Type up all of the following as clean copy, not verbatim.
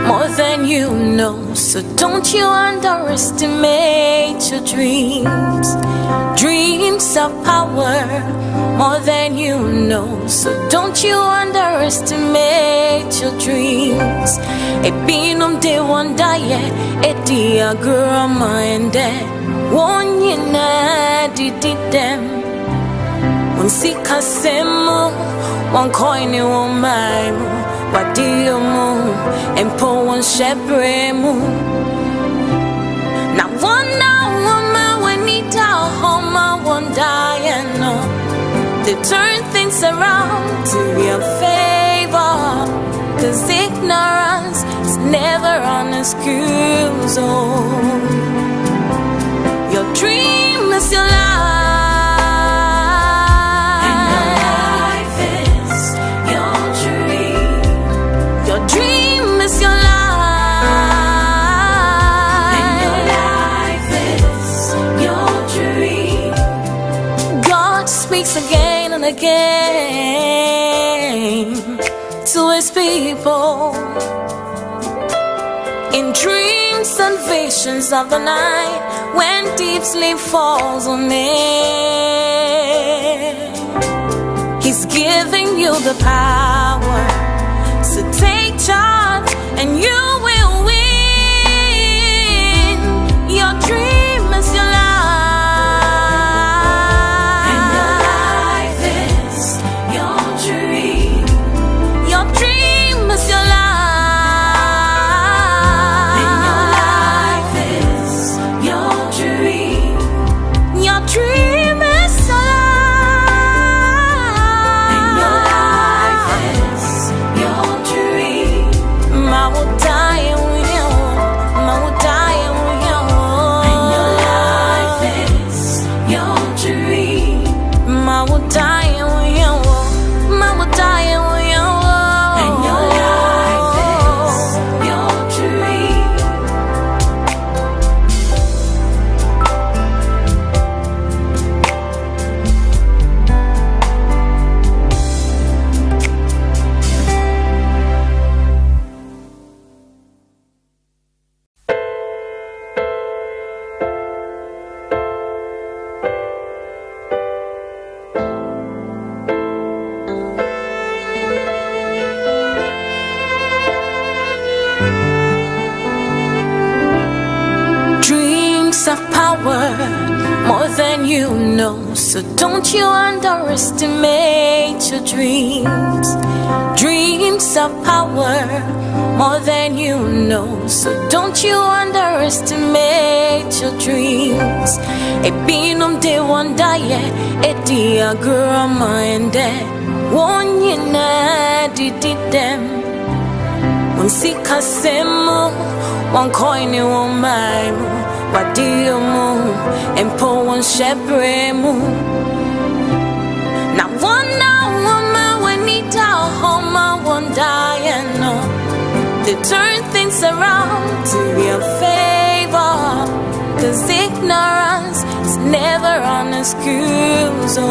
more than you know. So don't you underestimate your dreams. Dreams of power, more than you know. So don't you underestimate your dreams. Ebinum de one day, a diagram and one yina did them. One sika semu, one coin in one mile. What do you move? And pull one shepherd move. Now one woman when he down home, I won't die and no. They turn things around to your favor. 'Cause ignorance is never an excuse. Oh, your dream is your life. Again and again to his people in dreams and visions of the night when deep sleep falls on it. He's giving you the power, so take charge and you will win. Your dream is your life. Of power, more than you know. So don't you underestimate your dreams. Dreams of power, more than you know. So don't you underestimate your dreams. Ebinum de one day, a diagram and one yina did them. One sika semu, one coin in one mile. What do you move? And pull one shepherd move. Now one woman when he down home, I won't die and no. They turn things around to your favor. 'Cause ignorance is never an excuse. Oh,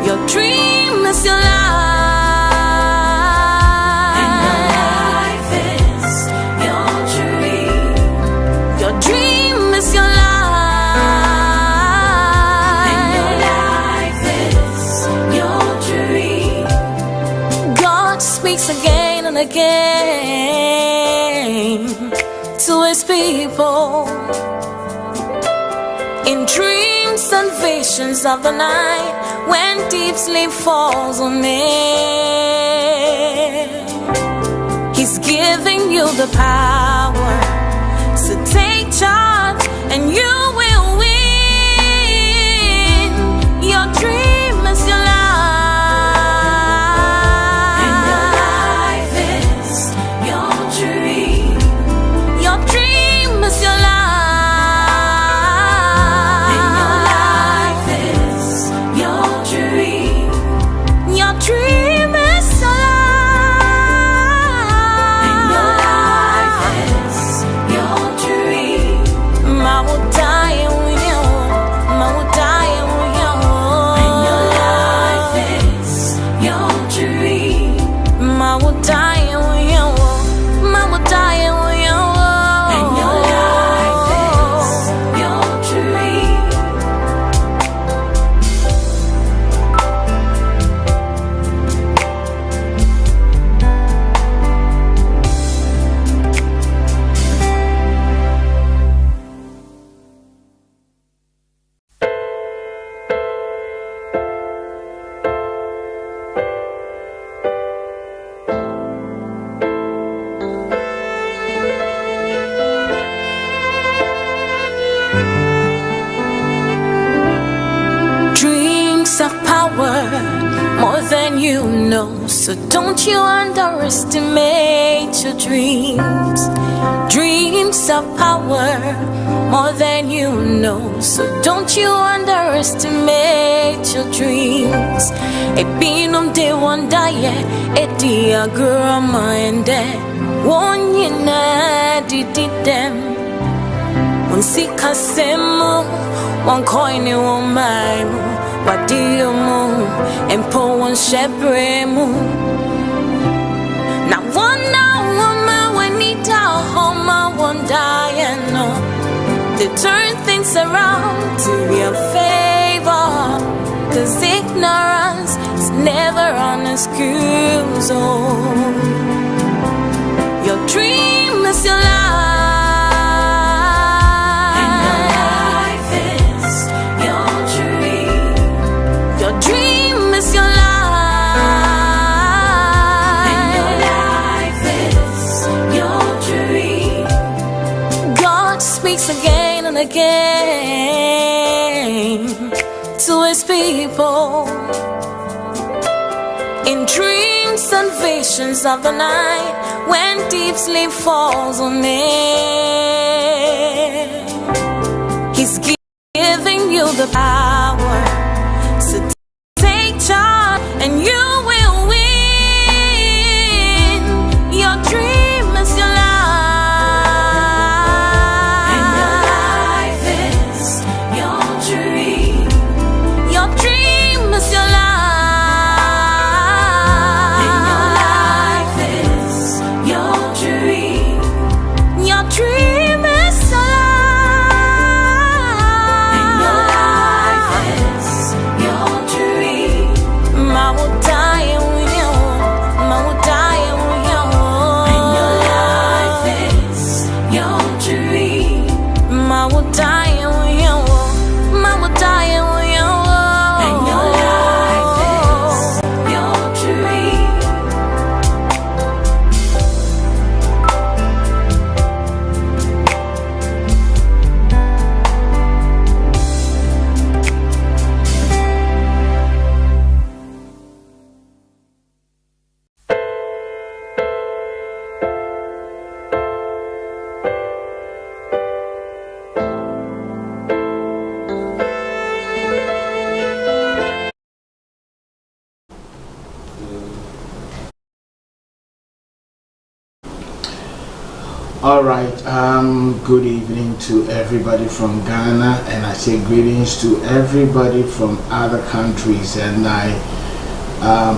your dream is your life. Again and again to his people in dreams and visions of the night when deep sleep falls on it. He's giving you the power, so take charge and you will win. Your dream is your life. I will die power, more than you know. So don't you underestimate your dreams. Dreams of power, more than you know. So don't you underestimate your dreams. Ebinum de one day, a diagram and one yina did them. One sika semu, one coin in one mime. What do you move? And pull one shepherd moon. Now one woman when he down home, I won't die and no. They turn things around to your favor. Cause ignorance is never an excuse. Oh, your dream is your life. Dream is your life, and your life is your dream. God speaks again and again to his people in dreams and visions of the night when deep sleep falls on it. He's giving you the power. So take charge and you will win. Your dream is your life, and your life is your dream. Your dream is your life, and your life is your dream. Your dream is your life, and your life is your dream. I will die with you. I will die with you. And your life is your dream. I will die with you. I will die with you. And your life is your dream. All right, good evening to everybody from Ghana, and I say greetings to everybody from other countries, and I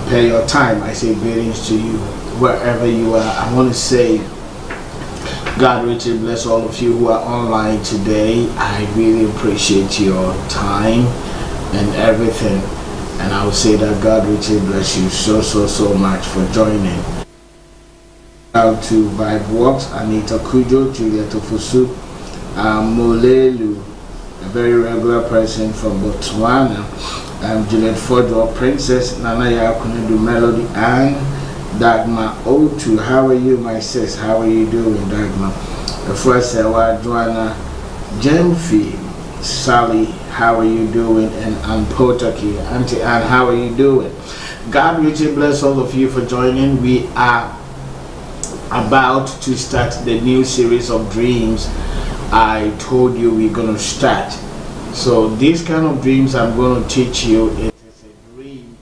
pay your time. I say greetings to you wherever you are. I want to say God richly bless all of you who are online today. I really appreciate your time and everything, and I will say that God richly bless you so much for joining. Out to Vibe Works, Anita Kujo, Juliet Ofusu, Molelu, a very regular person from Botswana, Juliet Fordwell, Princess, Nana Yakunedu Melody, and Dagma O2. How are you, my sis? How are you doing, Dagma? The first Joanna Jemfi, Sally, how are you doing? And Potaki, Auntie Anne, how are you doing? God richly bless all of you for joining. We are about to start the new series of dreams I told you we're going to start. So these kind of dreams I'm going to teach you, it is a dream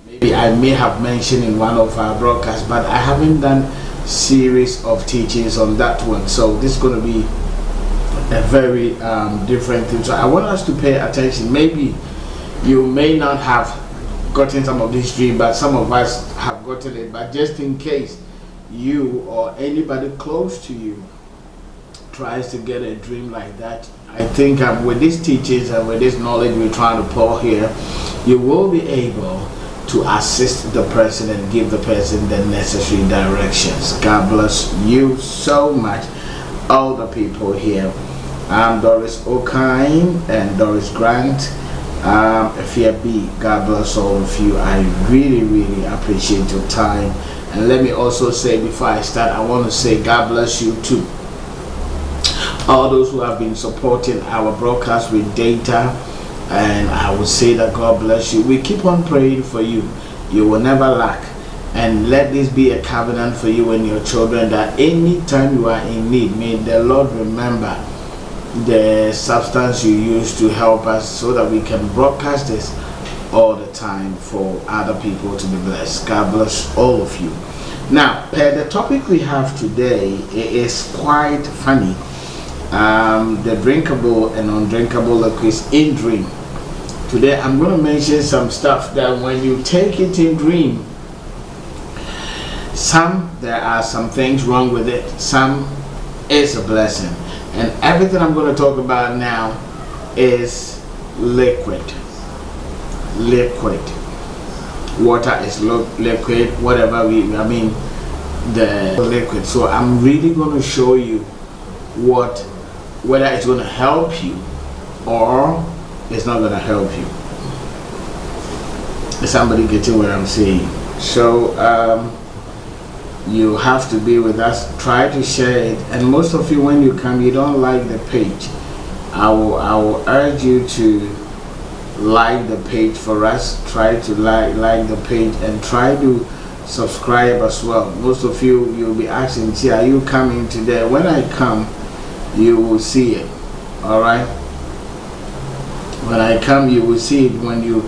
maybe I may have mentioned in one of our broadcasts, but I haven't done series of teachings on that one. So this is going to be a very different thing. So I want us to pay attention. Maybe you may not have gotten some of this dream, but some of us have gotten it. But just in case you or anybody close to you tries to get a dream like that, I think with these teachings and with this knowledge we're trying to pour here, you will be able to assist the person and give the person the necessary directions. God bless you so much, all the people here. I'm Doris O'Kine and Doris Grant, Afia B. God bless all of you. I really appreciate your time. And let me also say before I start, I want to say God bless you too. All those who have been supporting our broadcast with data, and I would say that God bless you. We keep on praying for you. You will never lack. And let this be a covenant for you and your children, that anytime you are in need, may the Lord remember the substance you use to help us, so that we can broadcast this all the time for other people to be blessed. God bless all of you. Now, the topic we have today is quite funny. The drinkable and undrinkable liquids in dream. Today I'm going to mention some stuff that when you take it in dream, there are some things wrong with it, some is a blessing. And everything I'm going to talk about now is liquid. Water is liquid, whatever the liquid. So I'm really going to show you whether it's going to help you or it's not going to help you. Is somebody getting what I'm saying? So you have to be with us. Try to share it. And most of you, when you come, you don't like the page. I will urge you to like the page for us. Try to like the page and try to subscribe as well. Most of you, you'll be asking, see, are you coming today? When I come, you will see it. All right. When I come, you will see it when you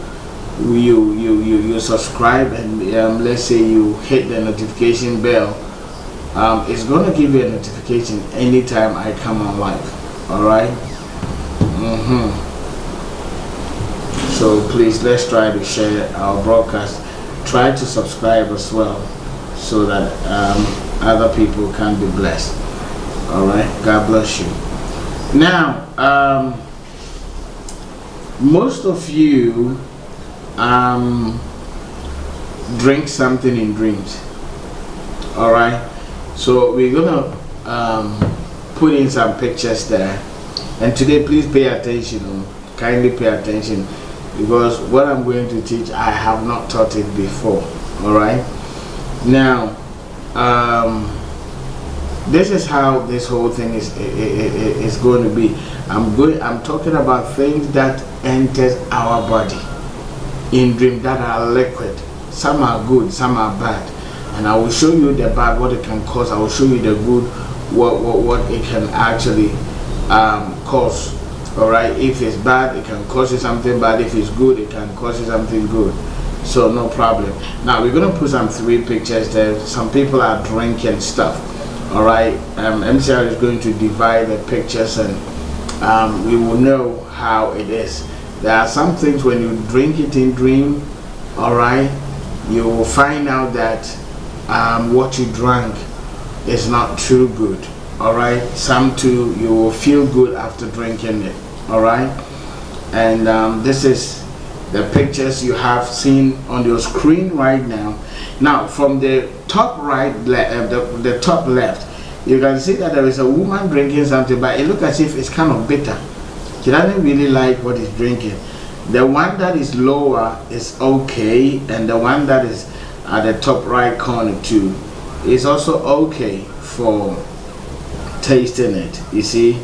subscribe, and let's say you hit the notification bell. It's going to give you a notification anytime I come on live. All right. So please, let's try to share our broadcast. Try to subscribe as well, so that other people can be blessed. All right. God bless you. Now, most of you drink something in dreams. All right. So we're gonna put in some pictures there, and today please pay attention. Kindly pay attention, because what I'm going to teach, I have not taught it before. All right. Now, this is how this whole thing is going to be. I'm talking about things that enters our body in dream that are liquid. Some are good, some are bad, and I will show you the bad, what it can cause. I will show you the good, what it can actually cause. All right. If it's bad, it can cause you something bad. If it's good, it can cause you something good. So no problem. Now we're gonna put some 3 pictures there. Some people are drinking stuff. All right. MCR is going to divide the pictures, and we will know how it is. There are some things when you drink it in dream, all right, you will find out that what you drank is not too good. All right. Some too, you will feel good after drinking it. All right. And this is the pictures you have seen on your screen right now. Now, from the top right, the top left, you can see that there is a woman drinking something, but it looks as if it's kind of bitter. She doesn't really like what he's drinking. The one that is lower is okay, and the one that is at the top right corner too is also okay for tasting it. You see,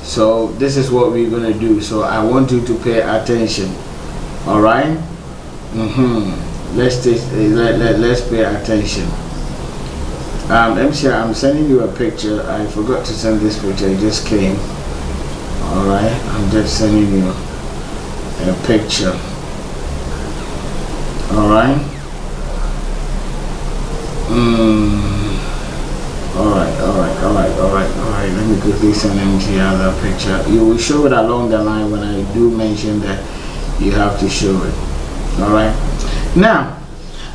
so this is what we're gonna do. So I want you to pay attention. All right. Let's pay attention. MC, I'm sending you a picture. I forgot to send this picture. It just came. All right. I'm just sending you a picture. All right. All right. Let me quickly send MC another picture. You will show it along the line when I do mention that you have to show it. All right. Now,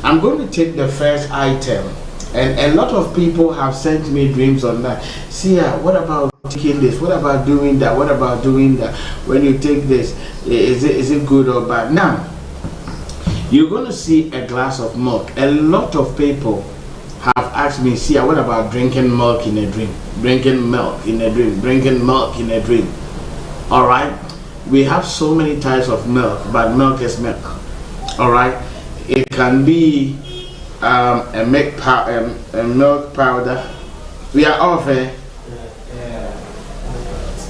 I'm going to take the first item, and a lot of people have sent me dreams on that. Seer, what about taking this? What about doing that? What about doing that? When you take this, is it good or bad? Now, you're going to see a glass of milk. A lot of people have asked me, Seer, what about drinking milk in a dream? Drinking milk in a dream. Drinking milk in a dream. All right. We have so many types of milk, but milk is milk. All right. It can be a milk powder. We are off, eh? Yeah.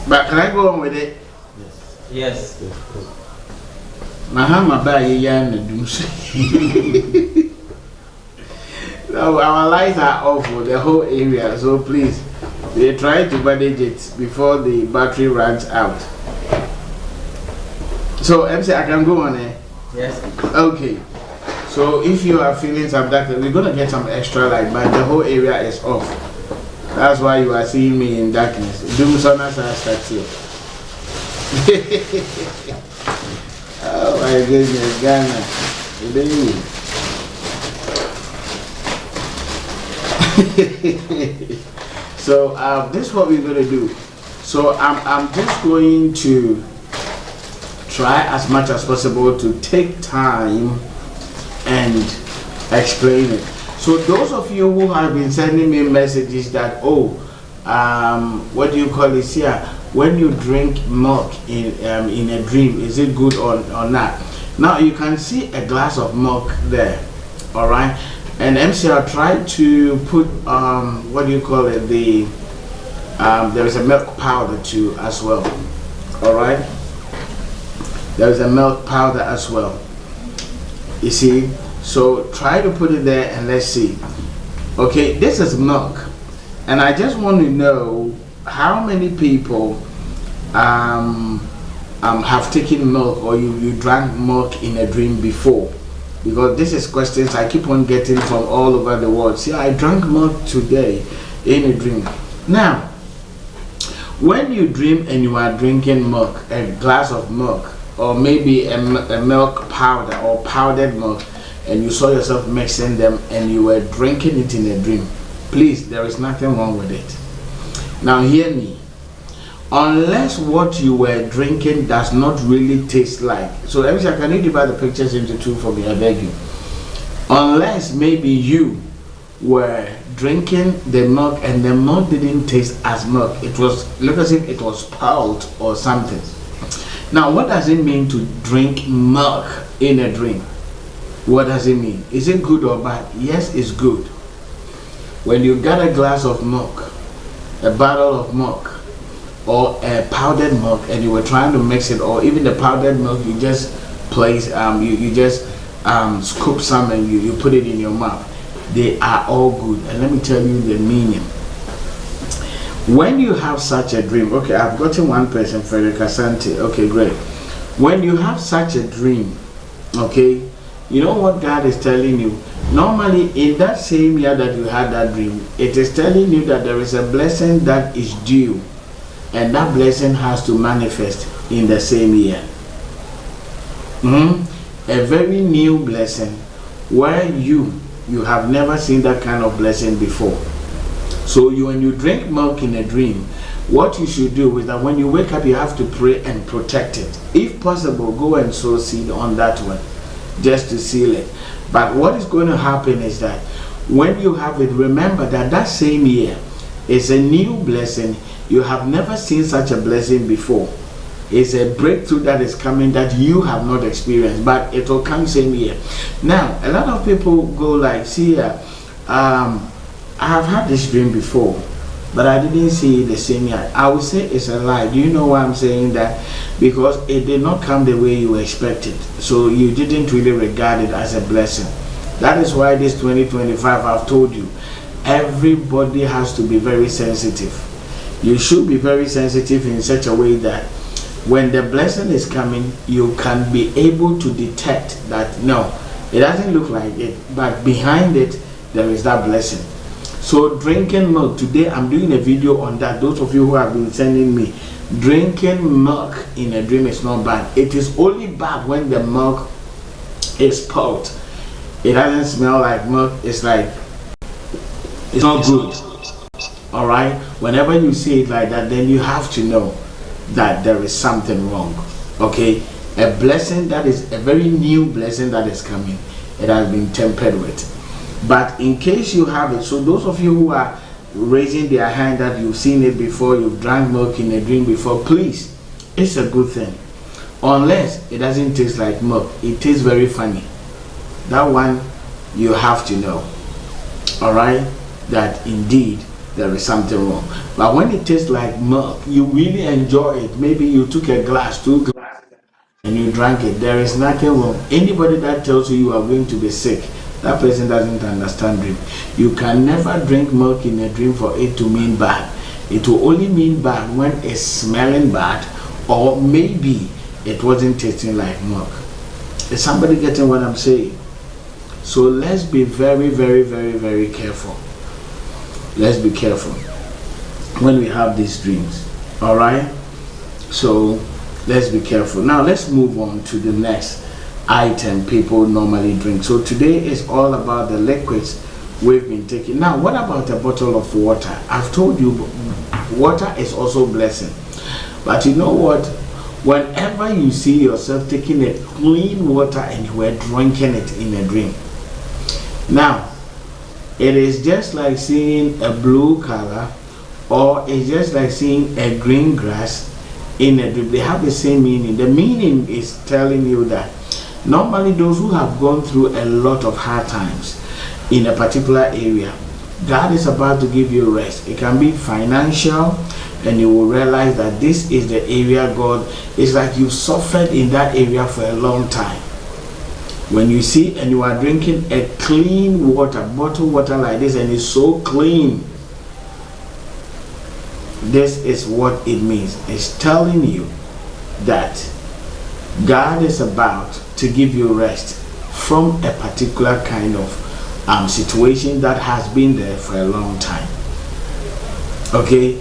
But can I go on with it? Yes. Mahama ba yan na dum. So our lights are off for the whole area, so please, we try to manage it before the battery runs out. So MC, I can go on there. Yes. Okay. So if you are feeling subducted, we're gonna get some extra light, but the whole area is off. That's why you are seeing me in darkness. Doom sonas are started. Oh my goodness, Ghana. So this is what we're gonna do. So I'm just going to try as much as possible to take time and explain it. So those of you who have been sending me messages that, oh, what do you call it here? When you drink milk in a dream, is it good or not? Now you can see a glass of milk there, all right? And MCR tried to put what do you call it? There is a milk powder too as well, all right? There is a milk powder as well. You see, so try to put it there and let's see. Okay, this is milk, and I just want to know how many people have taken milk or you drank milk in a dream before, because this is questions I keep on getting from all over the world. See, I drank milk today in a dream. Now, when you dream and you are drinking milk, a glass of milk, or maybe a milk powder or powdered milk, and you saw yourself mixing them and you were drinking it in a dream, please, there is nothing wrong with it. Now hear me. Unless what you were drinking does not really taste like, so let me say, can you divide the pictures into two for me, I beg you? Unless maybe you were drinking the milk and the milk didn't taste as milk, it was, look as if it was powdered or something. Now what does it mean to drink milk in a dream? What does it mean? Is it good or bad? Yes, it's good. When you get a glass of milk, a bottle of milk, or a powdered milk, and you were trying to mix it, or even the powdered milk, you just place, you just scoop some and you put it in your mouth. They are all good, and let me tell you the meaning. When you have such a dream, okay, I've gotten one person, Frederick Asante. Okay, great. When you have such a dream, okay, you know what God is telling you? Normally, in that same year that you had that dream, it is telling you that there is a blessing that is due, and that blessing has to manifest in the same year. A very new blessing where you have never seen that kind of blessing before. So when you drink milk in a dream, what you should do is that when you wake up, you have to pray and protect it. If possible, go and sow seed on that one, just to seal it. But what is going to happen is that when you have it, remember that that same year is a new blessing. You have never seen such a blessing before. It's a breakthrough that is coming that you have not experienced, but it will come same year. Now, a lot of people go like, see, I have had this dream before, but I didn't see it the same year. I would say it's a lie. Do you know why I'm saying that? Because it did not come the way you expected. So you didn't really regard it as a blessing. That is why this 2025, I've told you, everybody has to be very sensitive. You should be very sensitive in such a way that when the blessing is coming, you can be able to detect that, no, it doesn't look like it, but behind it, there is that blessing. So drinking milk, today I'm doing a video on that. Those of you who have been sending me, drinking milk in a dream is not bad. It is only bad when the milk is poured. It doesn't smell like milk. It's like, it's not good. All right, whenever you see it like that, then you have to know that there is something wrong. Okay, a blessing that is a very new blessing that is coming, it has been tempered with. But in case you have it, so those of you who are raising their hand that you've seen it before, you've drank milk in a dream before, please, it's a good thing. Unless it doesn't taste like milk, it tastes very funny. That one you have to know. All right, that indeed there is something wrong. But when it tastes like milk, you really enjoy it. Maybe you took a glass, 2 glasses, and you drank it, there is nothing wrong. Anybody that tells you you are going to be sick, that person doesn't understand dream. You can never drink milk in a dream for it to mean bad. It will only mean bad when it's smelling bad, or maybe it wasn't tasting like milk. Is somebody getting what I'm saying? So let's be very, very, very, very careful. Let's be careful when we have these dreams. All right? So let's be careful. Now let's move on to the next item people normally drink. So today is all about the liquids we've been taking. Now, what about a bottle of water? I've told you water is also blessing. But you know what? Whenever you see yourself taking a clean water and you are drinking it in a dream. Now, it is just like seeing a blue color, or it's just like seeing a green grass in a dream. They have the same meaning. The meaning is telling you that normally those who have gone through a lot of hard times in a particular area, God is about to give you rest. It can be financial, and you will realize that this is the area God is like you've suffered in that area for a long time. When you see and you are drinking a clean water, bottled water like this, and it's so clean, this is what it means. It's telling you that God is about to give you rest from a particular kind of situation that has been there for a long time. Okay?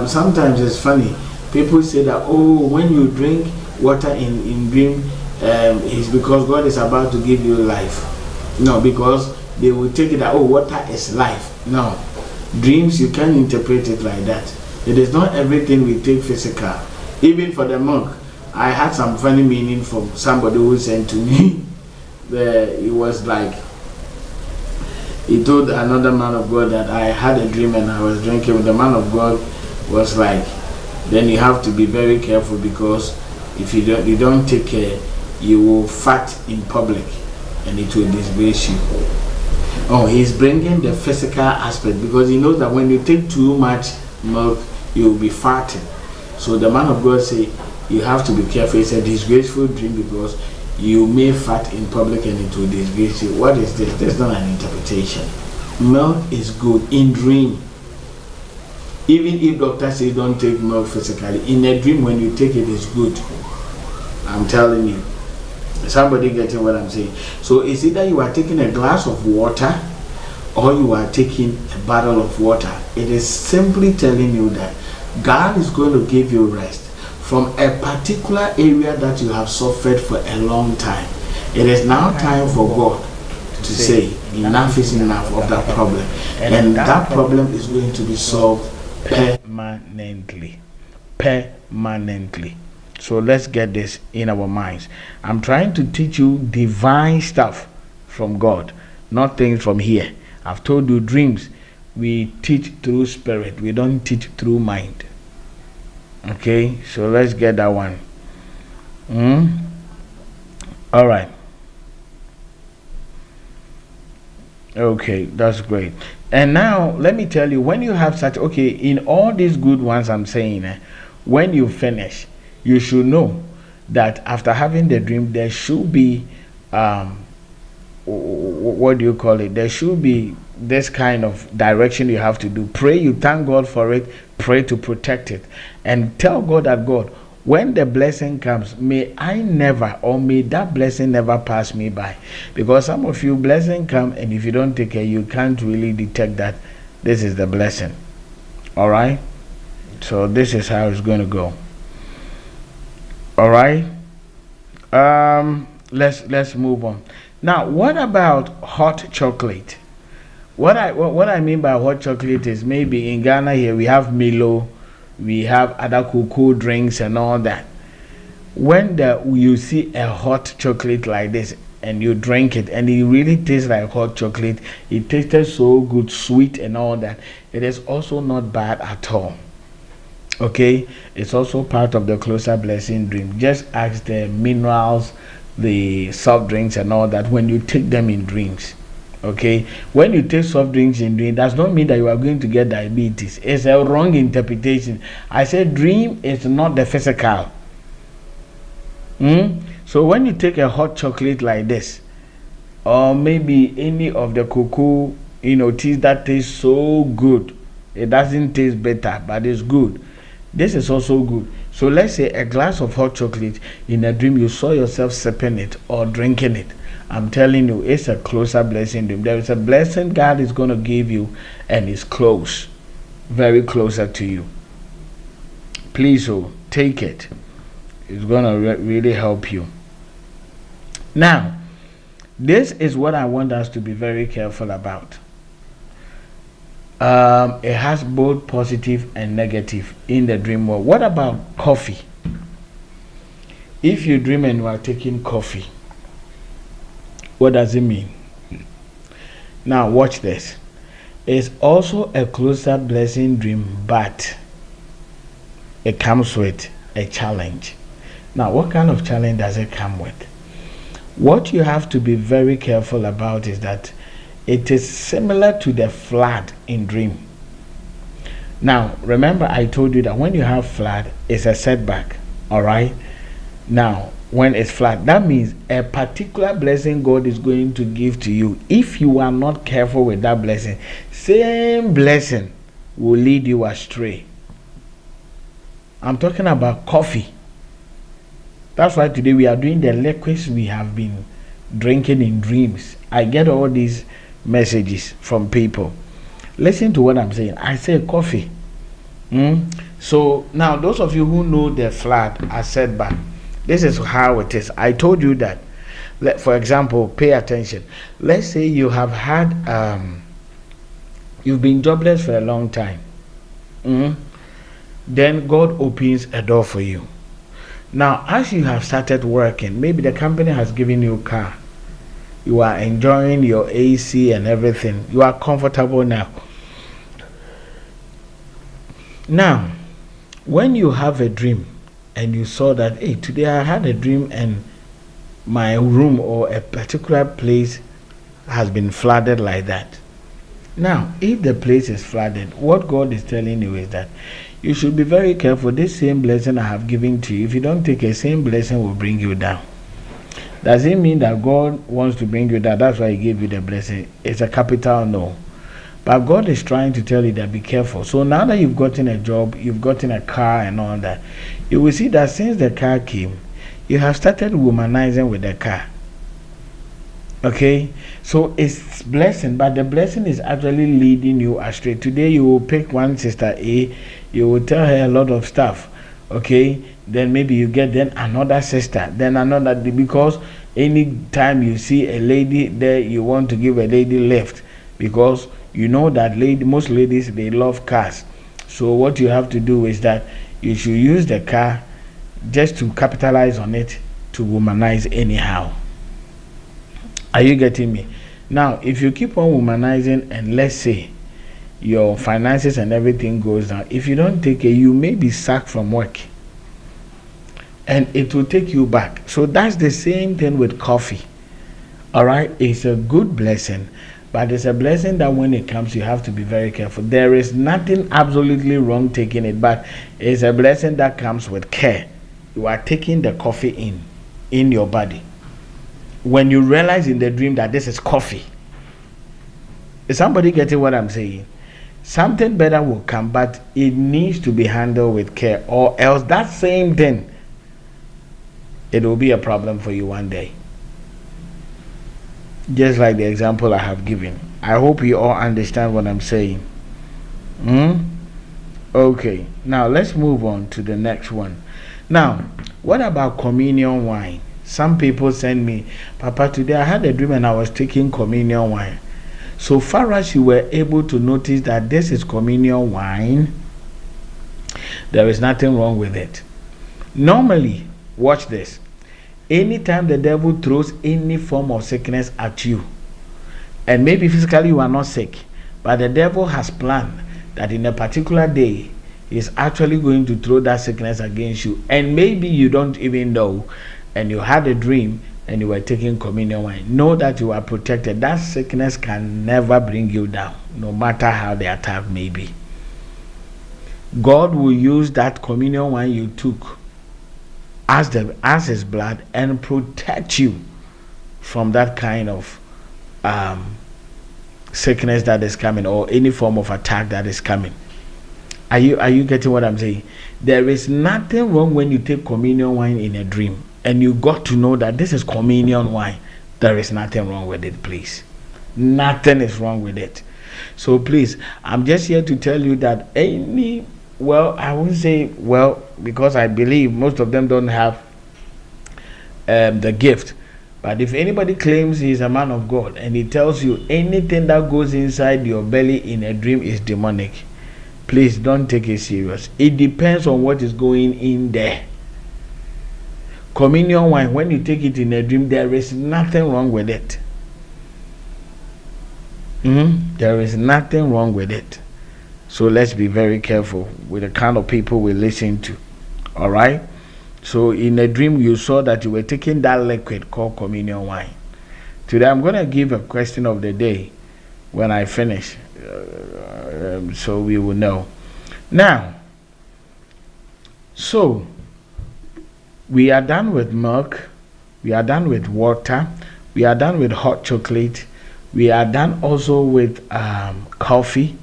Sometimes it's funny. People say that, oh, when you drink water in dream, it's because God is about to give you life. No, because they will take it that, oh, water is life. No. Dreams, you can't interpret it like that. It is not everything we take physical. Even for the monk, I had some funny meaning from somebody who sent to me. It was like, he told another man of God that I had a dream and I was drinking. The man of God was like, then you have to be very careful, because if you don't take care, you will fart in public and it will disgrace you. Oh, he's bringing the physical aspect, because he knows that when you take too much milk, you will be farting. So the man of God say, you have to be careful. It's a disgraceful dream, because you may fart in public and it will disgrace you. What is this? That's not an interpretation. Milk is good in dream. Even if doctors say don't take milk physically, in a dream when you take it, it's good. I'm telling you. Somebody getting what I'm saying? So it's either you are taking a glass of water or you are taking a bottle of water. It is simply telling you that God is going to give you rest from a particular area that you have suffered for a long time. It is now time for God to say enough is enough of that problem, and that problem is going to be solved permanently. So let's get this in our minds. I'm trying to teach you divine stuff from God, not things from here. I've told you dreams we teach through spirit, we don't teach through mind. Okay, so let's get that one. All right. Okay, that's great. And now let me tell you, when you have such, okay, in all these good ones I'm saying, when you finish, you should know that after having the dream, there should be what do you call it? There should be this kind of direction you have to do. Pray, you thank God for it, pray to protect it, and tell God that, God, when the blessing comes, may I never, or may that blessing never pass me by. Because some of you, blessing come, and if you don't take care, you can't really detect that this is the blessing. All right? So this is how it's going to go. All right? Let's move on. Now, what about hot chocolate? What I mean by hot chocolate is, maybe in Ghana here we have Milo, we have other cocoa drinks and all that. When you see a hot chocolate like this and you drink it and it really tastes like hot chocolate, it tasted so good, sweet and all that, it is also not bad at all. Okay, it's also part of the closer blessing dream. Just ask the minerals, the soft drinks and all that when you take them in dreams. Okay, when you take soft drinks in dream, does not mean that you are going to get diabetes. It's a wrong interpretation. I said dream is not the physical. So when you take a hot chocolate like this, or maybe any of the cocoa, teas that taste so good, it doesn't taste better, but it's good. This is also good. So let's say a glass of hot chocolate, in a dream you saw yourself sipping it or drinking it. I'm telling you, it's a closer blessing dream. There is a blessing God is going to give you, and it's close, very closer to you. Please, take it. It's going to really help you. Now, this is what I want us to be very careful about. It has both positive and negative in the dream world. What about coffee? If you dream and you are taking coffee, what does it mean? Now watch this. It's also a closer blessing dream, but it comes with a challenge. Now, what kind of challenge does it come with? What you have to be very careful about is that it is similar to the flood in dream. Now, remember I told you that when you have flood, it's a setback. All right? Now, when it's flood, that means a particular blessing God is going to give to you. If you are not careful with that blessing, same blessing will lead you astray. I'm talking about coffee. That's why today we are doing the liquids we have been drinking in dreams. I get all these messages from people. Listen to what I'm saying. I say coffee. So now those of you who know the flood are setback, this is how it is. I told you that. For example, pay attention. Let's say you have had you've been jobless for a long time. Then God opens a door for you. Now, as you have started working, maybe the company has given you a car. You are enjoying your AC and everything. You are comfortable now. Now, when you have a dream and you saw that, hey, today I had a dream and my room or a particular place has been flooded like that. Now, if the place is flooded, what God is telling you is that you should be very careful. This same blessing I have given to you, if you don't take a same blessing, will bring you down. Does it mean that God wants to bring you down? That's why He gave you the blessing. It's a capital no. But God is trying to tell you that be careful. So now that you've gotten a job, you've gotten a car and all that, you will see that since the car came, you have started womanizing with the car. Okay, so it's blessing, but the blessing is actually leading you astray. Today you will pick one sister A, you will tell her a lot of stuff. Okay, then maybe you get then another sister, then another, because any time you see a lady there, you want to give a lady lift, because you know that most ladies, they love cars. So what you have to do is that you should use the car just to capitalize on it, to womanize anyhow. Are you getting me? Now, if you keep on womanizing and let's say your finances and everything goes down, if you don't take it, you may be sacked from work. And it will take you back. So that's the same thing with coffee. Alright? It's a good blessing. But it's a blessing that when it comes, you have to be very careful. There is nothing absolutely wrong taking it, but it's a blessing that comes with care. You are taking the coffee in your body. When you realize in the dream that this is coffee, is somebody getting what I'm saying? Something better will come, but it needs to be handled with care, or else that same thing, it will be a problem for you one day. Just like the example I have given. I hope you all understand what I'm saying. Okay, now let's move on to the next one. Now, what about communion wine? Some people send me, Papa, today I had a dream and I was taking communion wine. So far as you were able to notice that this is communion wine, there is nothing wrong with it. Normally, watch this. Anytime the devil throws any form of sickness at you, and maybe physically you are not sick, but the devil has planned that in a particular day, he's actually going to throw that sickness against you, and maybe you don't even know, and you had a dream and you were taking communion wine, know that you are protected. That sickness can never bring you down, no matter how the attack may be. God will use that communion wine you took as his blood and protect you from that kind of sickness that is coming, or any form of attack that is coming. Are you getting what I'm saying? There is nothing wrong when you take communion wine in a dream and you got to know that this is communion wine. There is nothing wrong with it, please. Nothing is wrong with it. So please, I'm just here to tell you that I won't say because I believe most of them don't have the gift. But if anybody claims he's a man of God and he tells you anything that goes inside your belly in a dream is demonic, please don't take it serious. It depends on what is going in there. Communion wine, when you take it in a dream, there is nothing wrong with it. There is nothing wrong with it. So let's be very careful with the kind of people we listen to. All right? So in a dream, you saw that you were taking that liquid called communion wine. Today, I'm going to give a question of the day when I finish. So we will know. Now, so we are done with milk. We are done with water. We are done with hot chocolate. We are done also with coffee.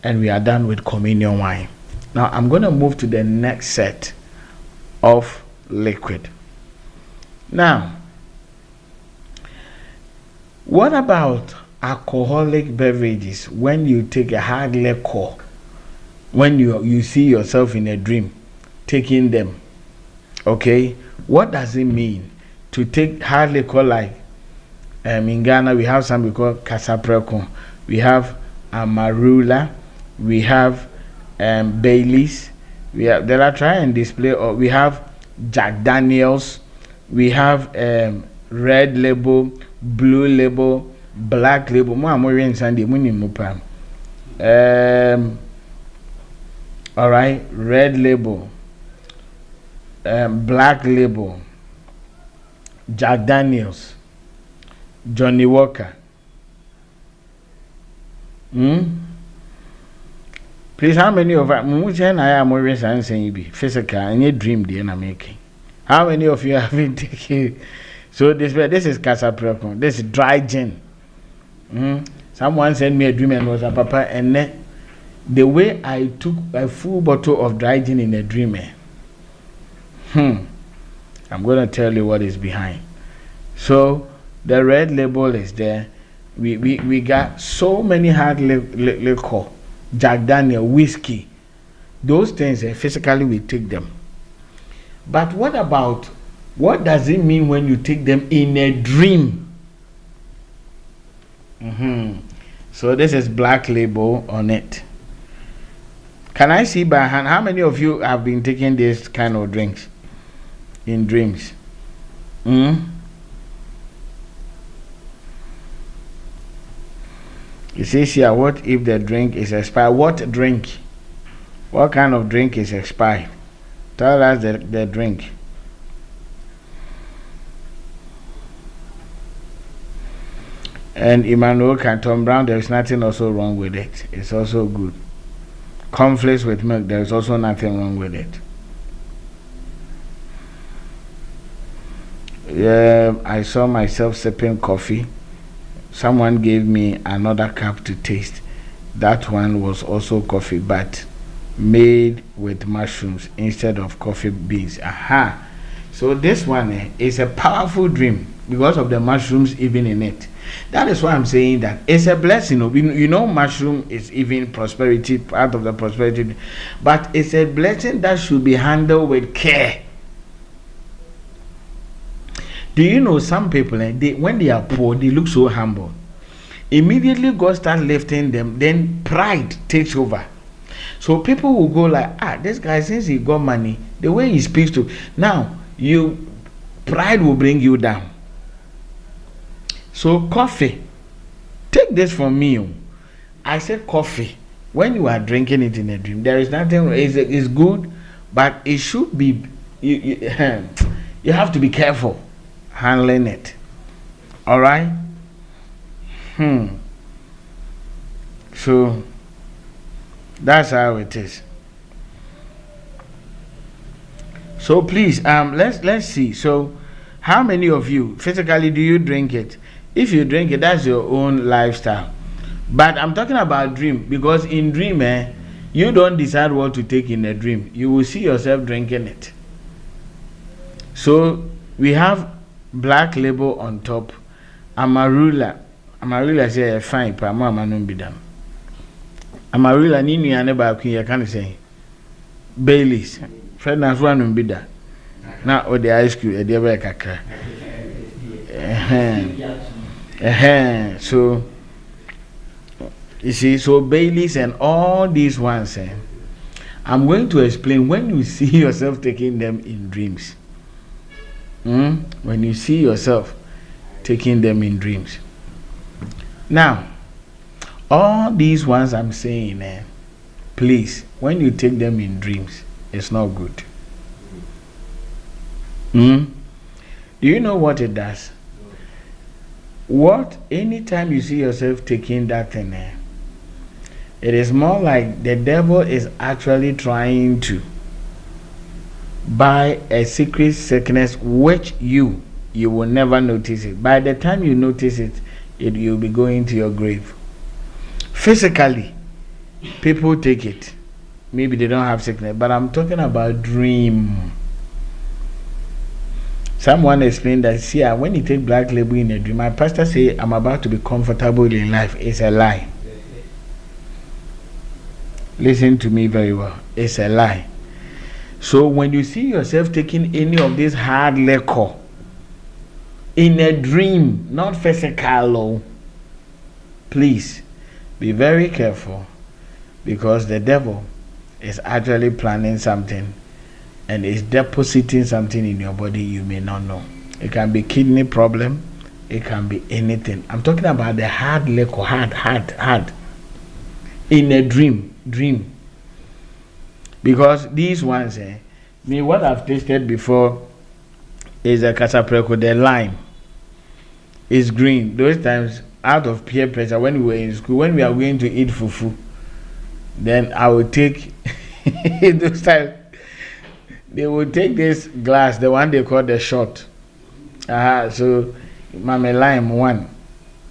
And we are done with communion wine. Now, I'm going to move to the next set of liquid. Now, what about alcoholic beverages? When you take a hard liquor, when you see yourself in a dream taking them, okay, what does it mean to take hard liquor? Like in Ghana we have something called casapreco, we have amarula, we have Baileys, we have, there are try and display, or we have Jack Daniels, we have red label, blue label, black label. All right, red label, black label, Jack Daniels, Johnny Walker. Please, how many of us, I am always saying physical and your dream the making? How many of you have been taking? So this is casapreco, this is dry gin. Someone sent me a dream and was a papa, and then the way I took a full bottle of dry gin in a dream, I'm going to tell you what is behind. So the red label is there. We got so many hard liquor, Jack Daniel, whiskey. Those things, physically we take them. But what does it mean when you take them in a dream? So this is black label on it. Can I see by hand how many of you have been taking this kind of drinks in dreams? It says here, what if the drink is expired? What drink? What kind of drink is expired? Tell us the drink. And Emmanuel Canton Brown, there is nothing also wrong with it. It's also good. Cornflakes with milk, there is also nothing wrong with it. Yeah, I saw myself sipping coffee. Someone gave me another cup to taste. That one was also coffee, but made with mushrooms instead of coffee beans. Aha! So this one is a powerful dream because of the mushrooms even in it. That is why I'm saying that it's a blessing. You know, mushroom is even prosperity, part of the prosperity, but it's a blessing that should be handled with care. Do you know some people, when they are poor, they look so humble. Immediately God starts lifting them, then pride takes over. So people will go like, this guy, since he got money, the way he speaks to, now pride will bring you down. So coffee, take this from me. I said coffee. When you are drinking it in a dream, there is nothing. It's good, but it should be. You have to be careful handling it. All right. So that's how it is. So please, let's see. So, how many of you physically do you drink it? If you drink it, that's your own lifestyle. But I'm talking about dream, because in dream, you don't decide what to take in a dream. You will see yourself drinking it. So we have black label on top. Amarula say fine, pa mo amanum bidam. Amarula ni nuane ba ku ye kan say Baileys. Fred na so anum bida. Na o the ice cream e dey be kakra. So you see, so Baileys and all these ones, I'm going to explain when you see yourself taking them in dreams. When you see yourself taking them in dreams. Now, all these ones I'm saying, please, when you take them in dreams, it's not good. Do you know what it does? Anytime you see yourself taking that thing, it is more like the devil is actually trying to buy a secret sickness which you will never notice it. By the time you notice it, you'll be going to your grave. Physically, people take it. Maybe they don't have sickness, but I'm talking about dream. Someone explained that, see, when you take black label in a dream, my pastor say, I'm about to be comfortable in life. It's a lie. Listen to me very well. It's a lie. So when you see yourself taking any of this hard liquor in a dream, not physical, please be very careful, because the devil is actually planning something and is depositing something in your body you may not know. It can be kidney problem. It can be anything. I'm talking about the hard liquor, hard. In a dream. Because these ones, what I've tasted before is a casapreco, the lime. It's green. Those times, out of peer pressure, when we were in school, when we are going to eat fufu, then I would take, those times, they would take this glass, the one they call the shot. So, mama lime 1.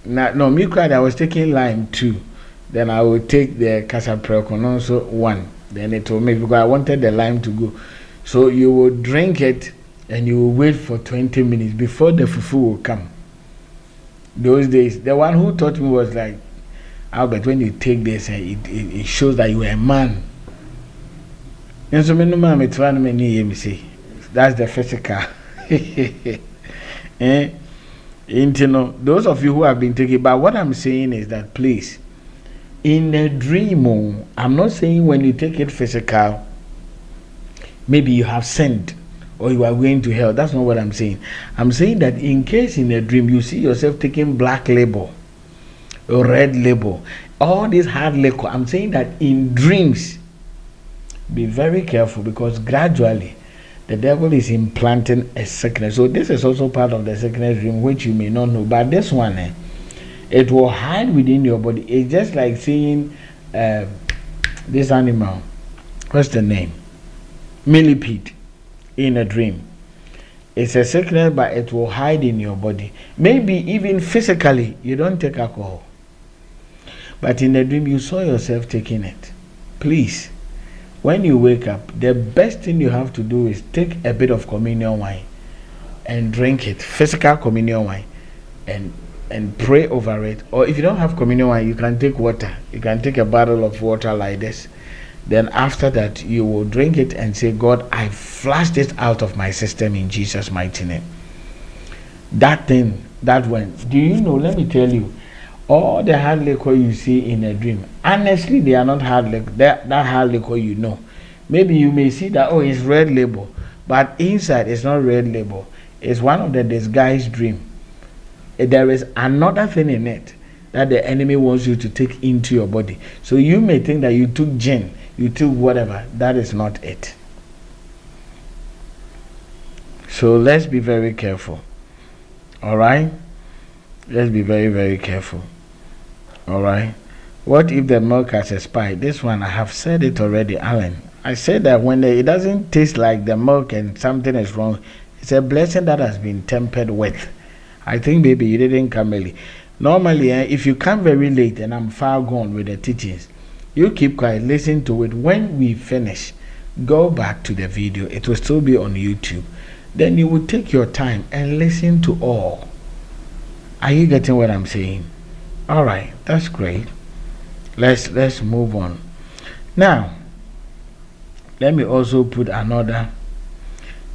No, me cried, I was taking lime 2. Then I would take the casapreco also 1. Then it will make, because I wanted the lime to go. So you will drink it and you will wait for 20 minutes before the fufu will come. Those days, the one who taught me was like, Albert, when you take this, it shows that you are a man. And so many say, that's the physical. Those of you who have been taking, but what I'm saying is that, please, in a dream, I'm not saying when you take it physical, maybe you have sinned or you are going to hell. That's not what I'm saying. I'm saying that in case in a dream you see yourself taking black label or red label, all this hard liquor, I'm saying that in dreams, be very careful, because gradually the devil is implanting a sickness. So this is also part of the sickness dream, which you may not know. But this one, it will hide within your body. It's just like seeing this animal. What's the name? Millipede in a dream. It's a sickness, but it will hide in your body. Maybe even physically, you don't take alcohol. But in a dream, you saw yourself taking it. Please, when you wake up, the best thing you have to do is take a bit of communion wine and drink it, physical communion wine, and pray over it. Or if you don't have communion wine, you can take water. You can take a bottle of water like this. Then after that, you will drink it and say, God, I flush this out of my system in Jesus' mighty name. That thing, that one, do you know, let me tell you, all the hard liquor you see in a dream, honestly, they are not hard liquor. That hard liquor, you know. Maybe you may see that, oh, it's red label. But inside, it's not red label. It's one of the disguised dream. There is another thing in it that the enemy wants you to take into your body. So you may think that you took gin, you took whatever. That is not it. So let's be very careful. All right? Let's be very, very careful. All right? What if the milk has expired? This one, I have said it already, Alan. I said that when it doesn't taste like the milk and something is wrong, it's a blessing that has been tempered with. I think maybe you didn't come early. Normally, if you come very late and I'm far gone with the teachings, you keep quiet, listen to it. When we finish, go back to the video. It will still be on YouTube. Then you will take your time and listen to all. Are you getting what I'm saying? All right, that's great. Let's move on. Now, let me also put another.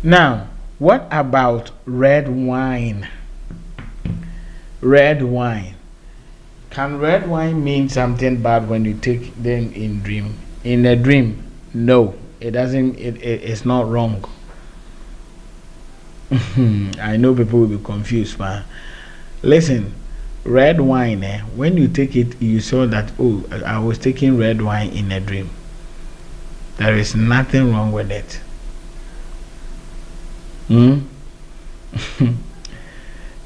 Now, what about red wine? Red wine. Can red wine mean something bad when you take them in dream? In a dream, no, it doesn't. It's not wrong. I know people will be confused, man. Listen, red wine. When you take it, you saw that. Oh, I was taking red wine in a dream. There is nothing wrong with it.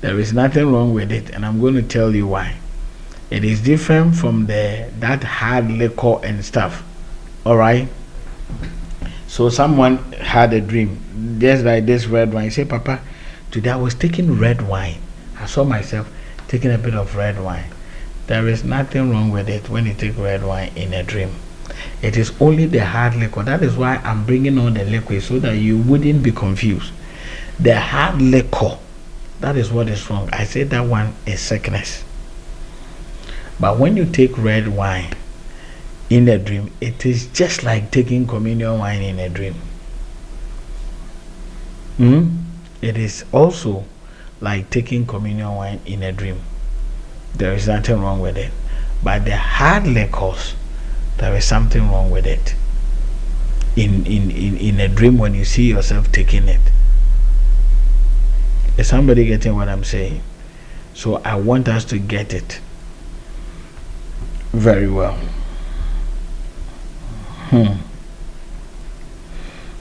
There is nothing wrong with it, and I'm going to tell you why. It is different from that hard liquor and stuff. All right. So someone had a dream, just like this red wine. Say, Papa, today I was taking red wine. I saw myself taking a bit of red wine. There is nothing wrong with it when you take red wine in a dream. It is only the hard liquor. That is why I'm bringing on the liquid so that you wouldn't be confused. The hard liquor, that is what is wrong. I said that one is sickness. But when you take red wine in a dream, it is just like taking communion wine in a dream. It is also like taking communion wine in a dream. There is nothing wrong with it. But the hard liquors, there is something wrong with it. In a dream when you see yourself taking it. Is somebody getting what I'm saying? So I want us to get it very well.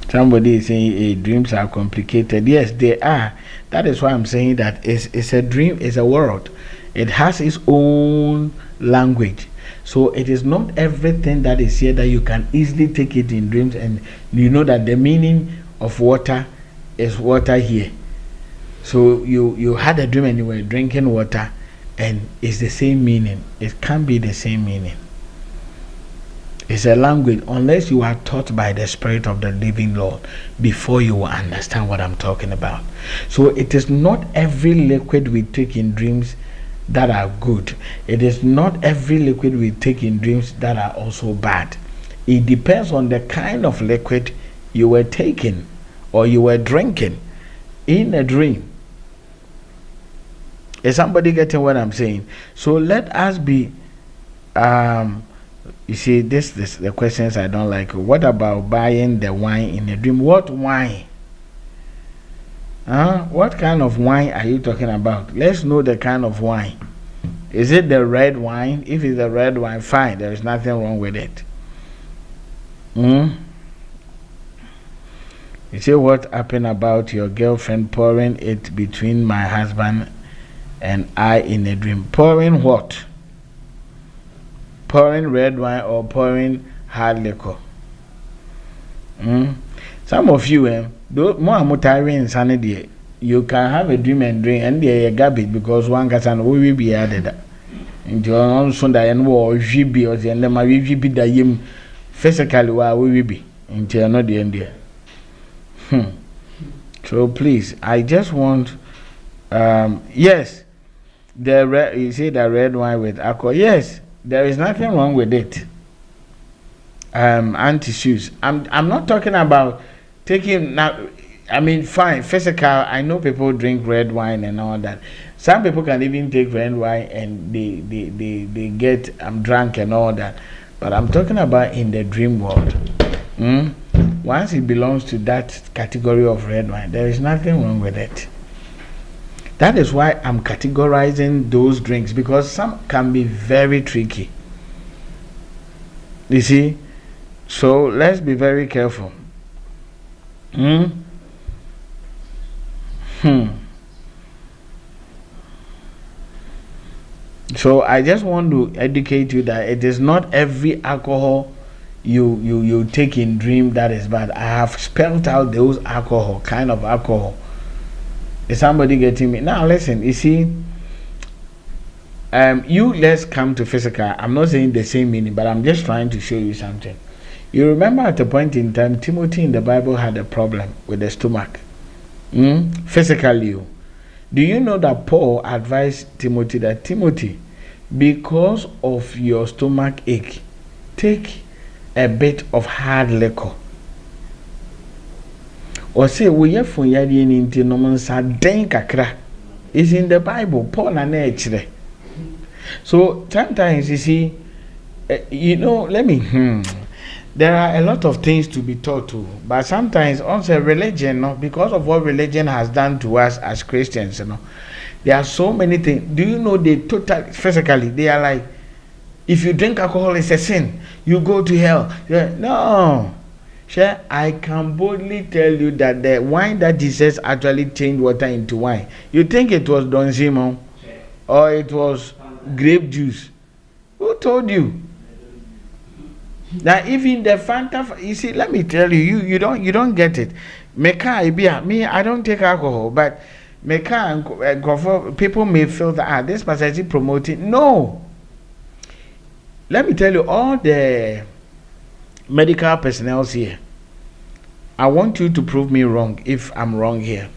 Somebody is saying dreams are complicated. Yes, they are. That is why I'm saying that it's a dream, it's a world. It has its own language. So it is not everything that is here that you can easily take it in dreams, and you know that the meaning of water is water here. So you had a dream and you were drinking water, and it's the same meaning. It can't be the same meaning. It's a language, unless you are taught by the Spirit of the living Lord before you will understand what I'm talking about. So it is not every liquid we take in dreams that are good. It is not every liquid we take in dreams that are also bad. It depends on the kind of liquid you were taking or you were drinking in a dream. Is somebody getting what I'm saying? So let us be you see, this the questions I don't like. What about buying the wine in a dream? What wine? What kind of wine are you talking about? Let's know the kind of wine. Is it the red wine? If it's the red wine, fine. There is nothing wrong with it. You say, what happened about your girlfriend pouring it between my husband and I in a dream? Pouring what? Pouring red wine or pouring hard liquor? Some of you, insanity. You can have a dream and drink, and they are garbage because one can will be added. And you are on Sunday and war, GB or the end of my GB that you physically while we will be until not the end there. So please, I just want, yes, you say the red wine with alcohol. Yes, there is nothing wrong with it. Anti-shoes. I'm not talking about taking now. I mean, fine, physical. I know people drink red wine and all that. Some people can even take red wine and they get drunk and all that. But I'm talking about in the dream world. Once it belongs to that category of red wine, there is nothing wrong with it. That is why I'm categorizing those drinks, because some can be very tricky. You see? So let's be very careful. So I just want to educate you that it is not every alcohol you take in dream that is bad. I have spelled out those alcohol, kind of alcohol. Is somebody getting me? Now listen, you see, let's come to physical. I'm not saying the same meaning, but I'm just trying to show you something. You remember at a point in time, Timothy in the Bible had a problem with the stomach. Physically. Do you know that Paul advised Timothy that, Timothy, because of your stomach ache, take a bit of hard liquor. Or say, we have for yadi in noman sa den kakra. It's in the Bible, Paul and nature. So sometimes you see, let me, there are a lot of things to be taught to, but sometimes also religion, because of what religion has done to us as Christians, there are so many things. Do you know they totally, physically, they are like, if you drink alcohol, it's a sin. You go to hell. No. I can boldly tell you that the wine that Jesus actually changed water into wine. You think it was Don Simon or it was grape juice? Who told you? Now even the Fanta, you see, let me tell you, you don't get it. Me, I don't take alcohol, but people may feel that this person is promoting. No. Let me tell you, all the medical personnel here, I want you to prove me wrong if I'm wrong here.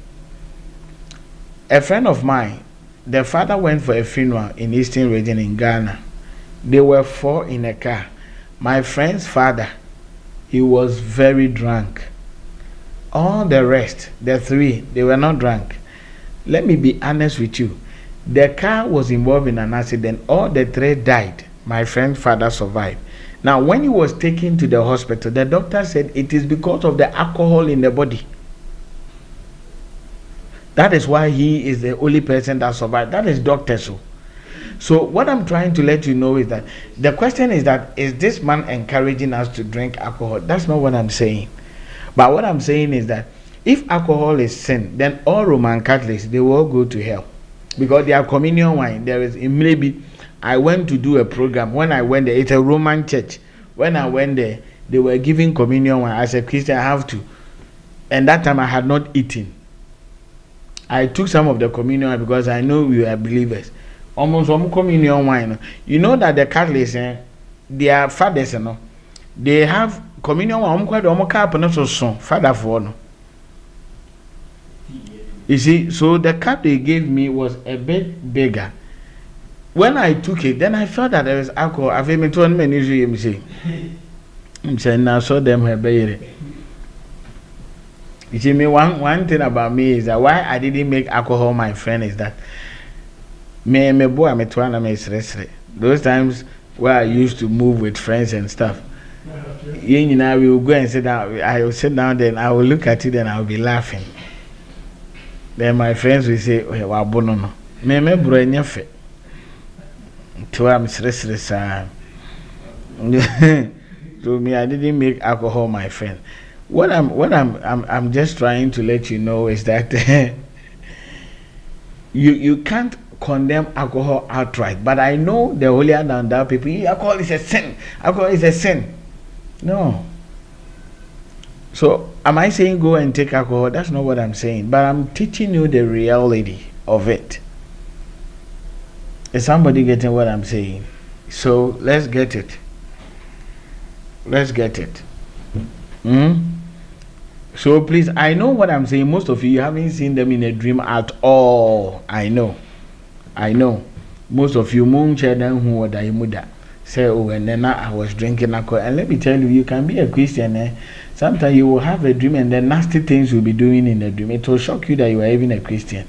A friend of mine, the father went for a funeral in Eastern region in Ghana. They were 4 in a car. My friend's father, he was very drunk. All the rest, the 3, they were not drunk. Let me be honest with you. The car was involved in an accident. All the 3 died. My friend's father survived. Now, when he was taken to the hospital, the doctor said it is because of the alcohol in the body. That is why he is the only person that survived. That is Dr. So what I'm trying to let you know is that the question is that, is this man encouraging us to drink alcohol? That's not what I'm saying. But what I'm saying is that if alcohol is sin, then all Roman Catholics, they will all go to hell. Because their communion wine, maybe I went to do a program. When I went there, it's a Roman church. When I went there, they were giving communion wine. As a Christian, I have to. And that time I had not eaten. I took some of the communion wine because I know we were believers. Almost some communion wine. You know that the Catholics, their fathers, they have communion wine. Father for no. You see, so the cup they gave me was a bit bigger. When I took it, then I felt that there was alcohol. I've been told many you say now saw them her baby. You see, me one thing about me is that why I didn't make alcohol my friend is that me boy me twana me stress. Those times where I used to move with friends and stuff. You know, we will go and sit down. I will sit down, then I will look at it and I will be laughing. Then my friends will say, "Oh, wa bono no." Me bro enyefe. To am stress. So me, I didn't make alcohol my friend. What I'm just trying to let you know is that you can't condemn alcohol outright. But I know the holier than thou people, alcohol is a sin. Alcohol is a sin. No. So am I saying go and take alcohol? That's not what I'm saying. But I'm teaching you the reality of it. Is somebody getting what I'm saying? So let's get it. Let's get it. So please, I know what I'm saying. Most of you haven't seen them in a dream at all. I know. Most of you say, oh, and then I was drinking alcohol. And let me tell you, you can be a Christian. Sometimes you will have a dream and then nasty things you'll be doing in the dream. It will shock you that you are even a Christian.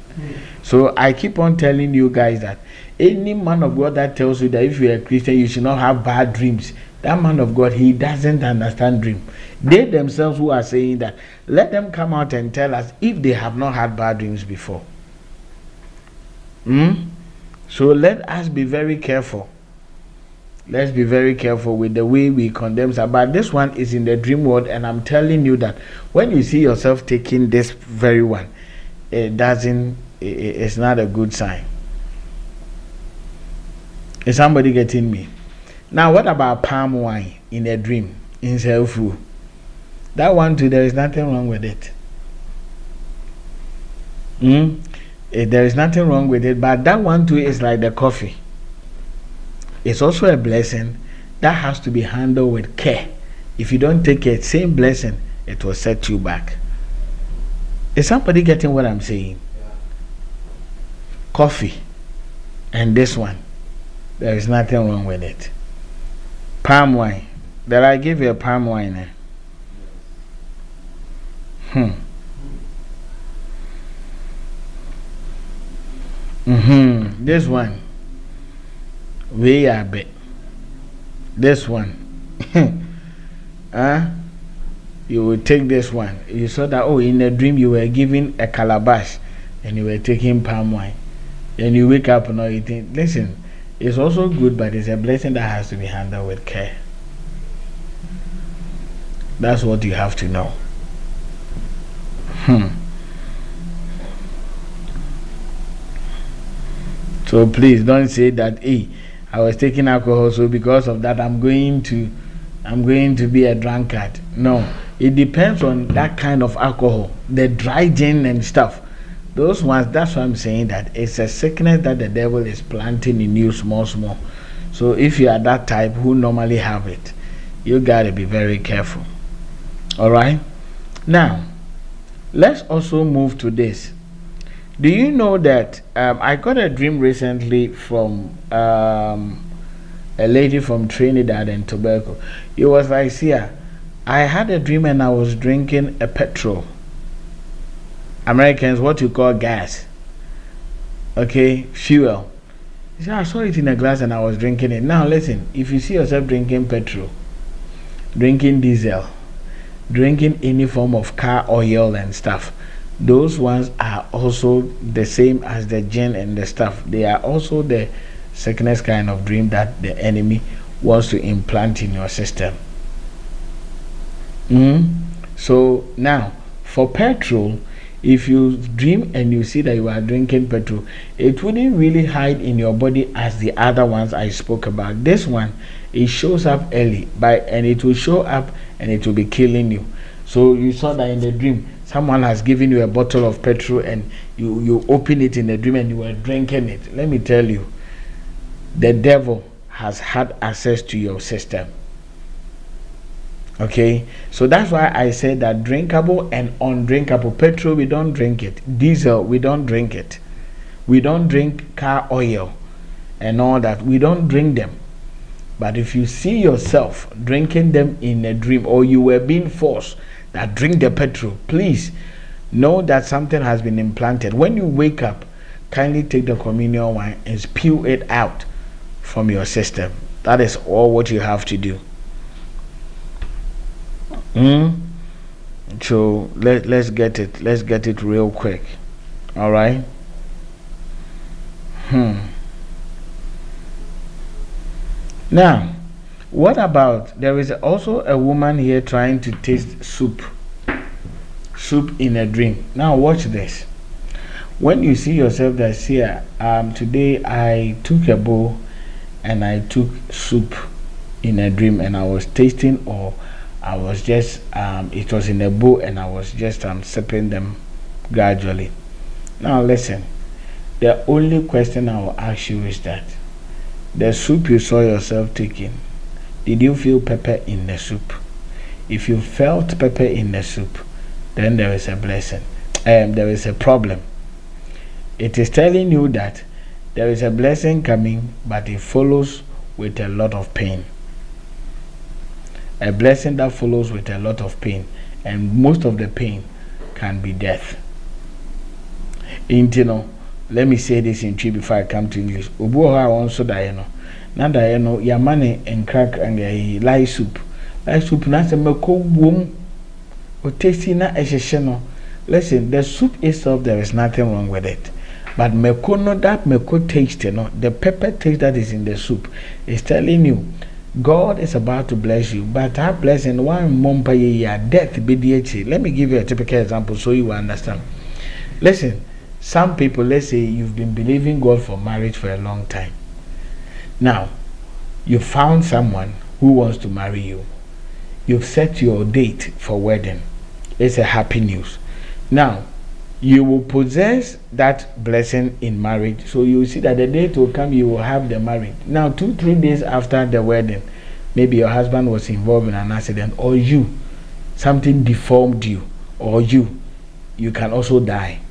So I keep on telling you guys that any man of God that tells you that if you're a Christian, you should not have bad dreams, that man of God, he doesn't understand dream. They themselves who are saying that, let them come out and tell us if they have not had bad dreams before. So let us be very careful. Let's be very careful with the way we condemn. But this one is in the dream world, and I'm telling you that when you see yourself taking this very one, it's not a good sign. Is somebody getting me? Now, what about palm wine in a dream? in self-food. That one too, there is nothing wrong with it. There is nothing wrong with it, but that one too is like the coffee. It's also a blessing that has to be handled with care. If you don't take it, same blessing, it will set you back. Is somebody getting what I'm saying? Yeah. Coffee and this one, there is nothing wrong with it. Palm wine. Did I give you a palm wine? This one. We are bit. This one. You will take this one. You saw that, in a dream you were given a calabash and you were taking palm wine. And you wake up and all you think, listen, it's also good, but it's a blessing that has to be handled with care. That's what you have to know. So please don't say that, I was taking alcohol, so because of that I'm going to be a drunkard. No, it depends on that kind of alcohol, the dry gin and stuff. Those ones, that's why I'm saying that it's a sickness that the devil is planting in you small. So if you are that type who normally have it, you gotta be very careful. Alright? Now, let's also move to this. Do you know that I got a dream recently from a lady from Trinidad and Tobago? It was like, Seer, I had a dream and I was drinking a petrol. Americans, what you call gas. Okay, fuel. She said, I saw it in a glass and I was drinking it. Now listen, if you see yourself drinking petrol, drinking diesel, drinking any form of car oil and stuff, those ones are also the same as the gin and the stuff. They are also the sickness kind of dream that the enemy wants to implant in your system. So now, for petrol, if you dream and you see that you are drinking petrol, it wouldn't really hide in your body as the other ones I spoke about. This one, it shows up early, and it will show up and it will be killing you. So you saw that in the dream, someone has given you a bottle of petrol and you open it in the dream and you were drinking it. Let me tell you, the devil has had access to your system. Okay, so that's why I said that drinkable and undrinkable. Petrol, we don't drink it. Diesel, we don't drink it. We don't drink car oil and all that. We don't drink them. But if you see yourself drinking them in a dream, or you were being forced that drink the petrol, please know that something has been implanted. When you wake up, kindly take the communion wine and spew it out from your system. That is all what you have to do. So let's get it real quick. All right. Now, what about, there is also a woman here trying to taste soup in a dream. Now watch this. When you see yourself that, Seer, today I took a bowl and I took soup in a dream and I was tasting, or I was just it was in a bowl and I was just sipping them gradually. Now listen, the only question I will ask you is that the soup you saw yourself taking, did you feel pepper in the soup? If you felt pepper in the soup, then there is a blessing. There is a problem. It is telling you that there is a blessing coming, but it follows with a lot of pain. A blessing that follows with a lot of pain, and most of the pain can be death. Let me say this in Twi before I come to English. Obuoha also dieno. Na dieno ya money and crack and light soup. Light soup na se meko wom. O tasty na ehhehye no. Listen, the soup itself, there is nothing wrong with it. But meko no, that meko taste, the pepper taste that is in the soup is telling you God is about to bless you, but that blessing one mompa ya death BDH. Let me give you a typical example so you will understand. Listen, some people, let's say you've been believing God for marriage for a long time. Now, you found someone who wants to marry you. you've set your date for wedding. It's a happy news. Now, you will possess that blessing in marriage. So you will see that the date will come, you will have the marriage. Now, 2-3 days after the wedding, maybe your husband was involved in an accident, or something deformed you, or you can also die.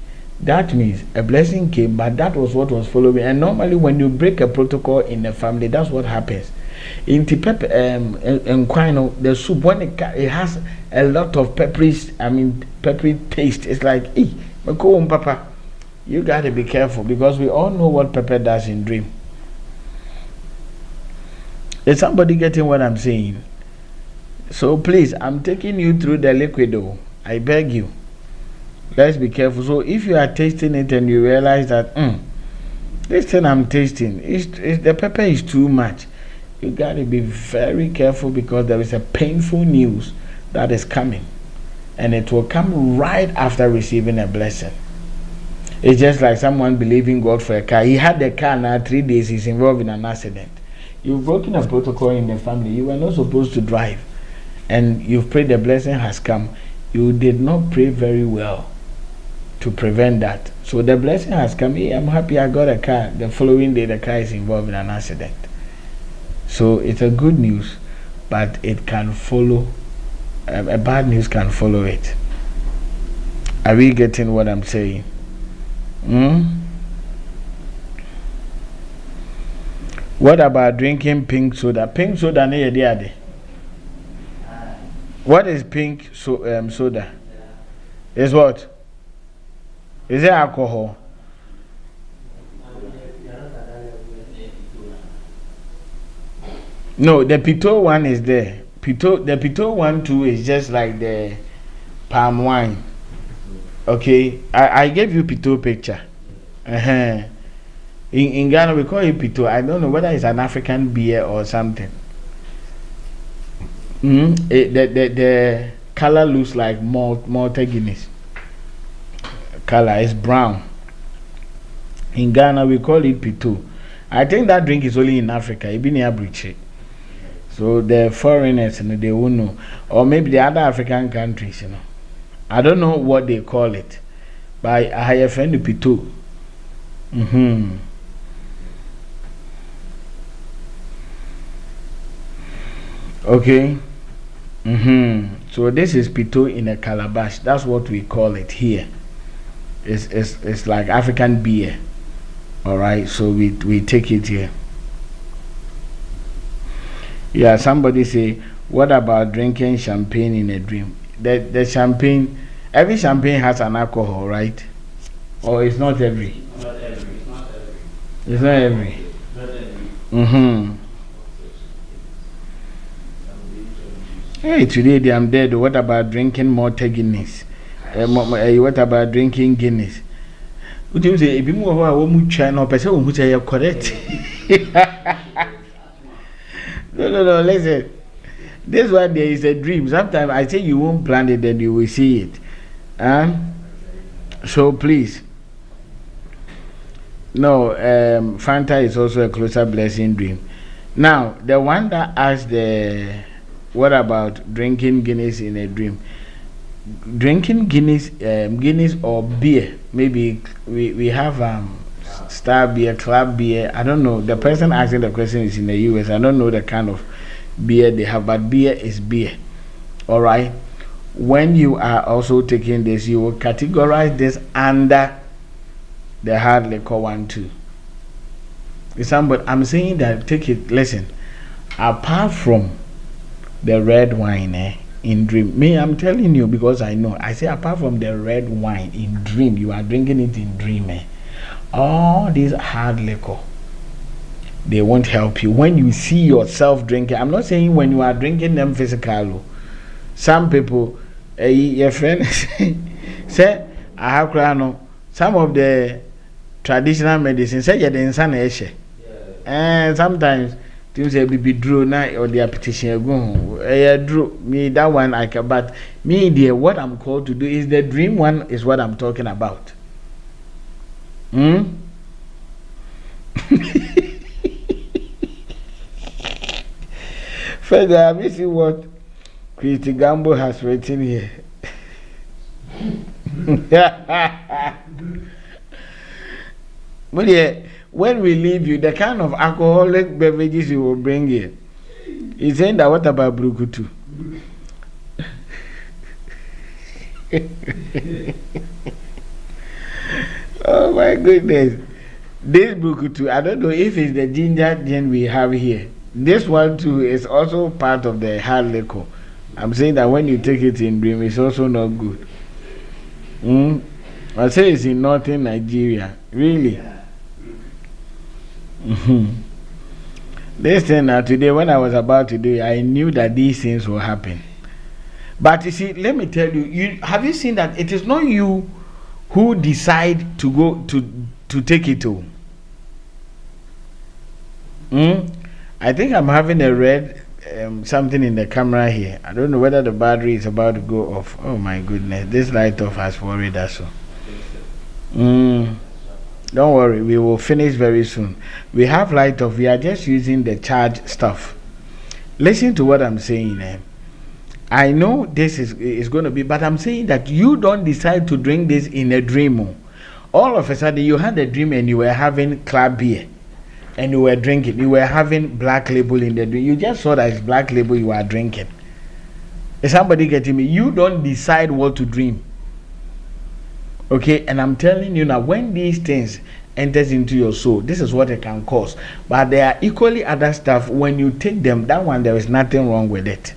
That means a blessing came, but that was what was following. And normally when you break a protocol in a family, that's what happens. In the the soup, when it has a lot of peppery taste, it's like, Papa, you gotta be careful, because we all know what pepper does in dream. Is somebody getting what I'm saying? So please, I'm taking you through the liquid though. I beg you. Let's be careful. So if you are tasting it and you realize that this thing I'm tasting, the pepper is too much, you gotta be very careful, because there is a painful news that is coming. And it will come right after receiving a blessing. It's just like someone believing God for a car. He had the car now, 3 days, he's involved in an accident. You've broken a protocol in the family. You were not supposed to drive. And you've prayed, the blessing has come. You did not pray very well to prevent that. So the blessing has come. Hey, I'm happy I got a car. The following day, the car is involved in an accident. So it's a good news, but it can follow. A bad news can follow it. Are we getting what I'm saying? What about drinking pink soda? Pink soda near the other. What is pink soda? Is what? Is it alcohol? No, the pito one is there. The pito one too is just like the palm wine. Okay, I gave you pito picture. In Ghana we call it pito. I don't know whether it's an African beer or something. The color looks like Malta Guinness. Color is brown. In Ghana we call it pito. I think that drink is only in Africa. It be near British. So the foreigners, they won't know, or maybe the other African countries, I don't know what they call it, but I have a friend pito. Okay. So this is pito in a calabash. That's what we call it here. It's like African beer. All right. So we take it here. Yeah, somebody say, what about drinking champagne in a dream? The champagne, every champagne has an alcohol, right? Or it's not every? Not every. It's not every. Not every. Hey, today I'm dead. What about drinking more Guinness? What about drinking Guinness? Would you say, if you move over, China, person who say you're correct? No, listen. This one, there is a dream. Sometimes I say you won't plan it, then you will see it. So please. No, Fanta is also a closer blessing dream. Now, the one that asked what about drinking Guinness in a dream? Drinking Guinness or beer. Maybe we have Star beer, club beer. I don't know. The person asking the question is in the US. I don't know the kind of beer they have, but beer is beer. All right. When you are also taking this, you will categorize this under the hard liquor one too. But I'm saying that take it. Listen, apart from the red wine in dream, me, I'm telling you because I know. I say apart from the red wine in dream, you are drinking it in dream. All these hard liquor, they won't help you when you see yourself drinking. I'm not saying when you are drinking them physically. Some people, your friend say, I have crano. Some of the traditional medicine say you're the insane. And sometimes things say be draw now or the petition go. Draw me that one I can, but me dear, what I'm called to do is the dream one is what I'm talking about. Further, let me see what Christy Gambo has written here. But yeah, when we leave you, the kind of alcoholic beverages you will bring here. He's saying that what about Brukutu? Oh my goodness. This Brukutu, I don't know if it's the ginger gin we have here. This one too is also part of the hard liquor. I'm saying that when you take it in dream, it's also not good. I say it's in northern Nigeria. Really? This thing today, when I was about to do it, I knew that these things will happen. But you see, let me tell you, have you seen that it is not you who decide to go to take it to? I think I'm having a red something in the camera here. I don't know whether the battery is about to go off. Oh my goodness, this light off has worried us. Don't worry, we will finish very soon. We have light off. We are just using the charge stuff. Listen to what I'm saying. I know this is going to be, but I'm saying that you don't decide to drink this in a dream. All of a sudden, you had a dream and you were having club beer. And you were drinking. You were having Black Label in the drink. You just saw that it's Black Label you are drinking. Is somebody getting me? You don't decide what to dream. Okay, and I'm telling you now, when these things enters into your soul, this is what it can cause. But there are equally other stuff. When you take them, that one, there is nothing wrong with it.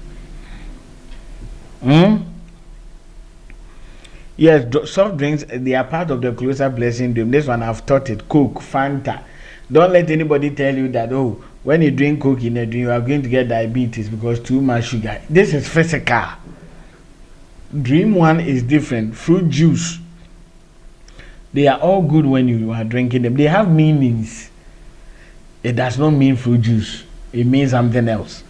Yes, soft drinks, they are part of the closer blessing dream. This one I've taught it. Coke, Fanta. Don't let anybody tell you that, oh, when you drink Coke in a dream, you are going to get diabetes because too much sugar. This is physical. Dream one is different. Fruit juice. They are all good when you are drinking them. They have meanings. It does not mean fruit juice. It means something else.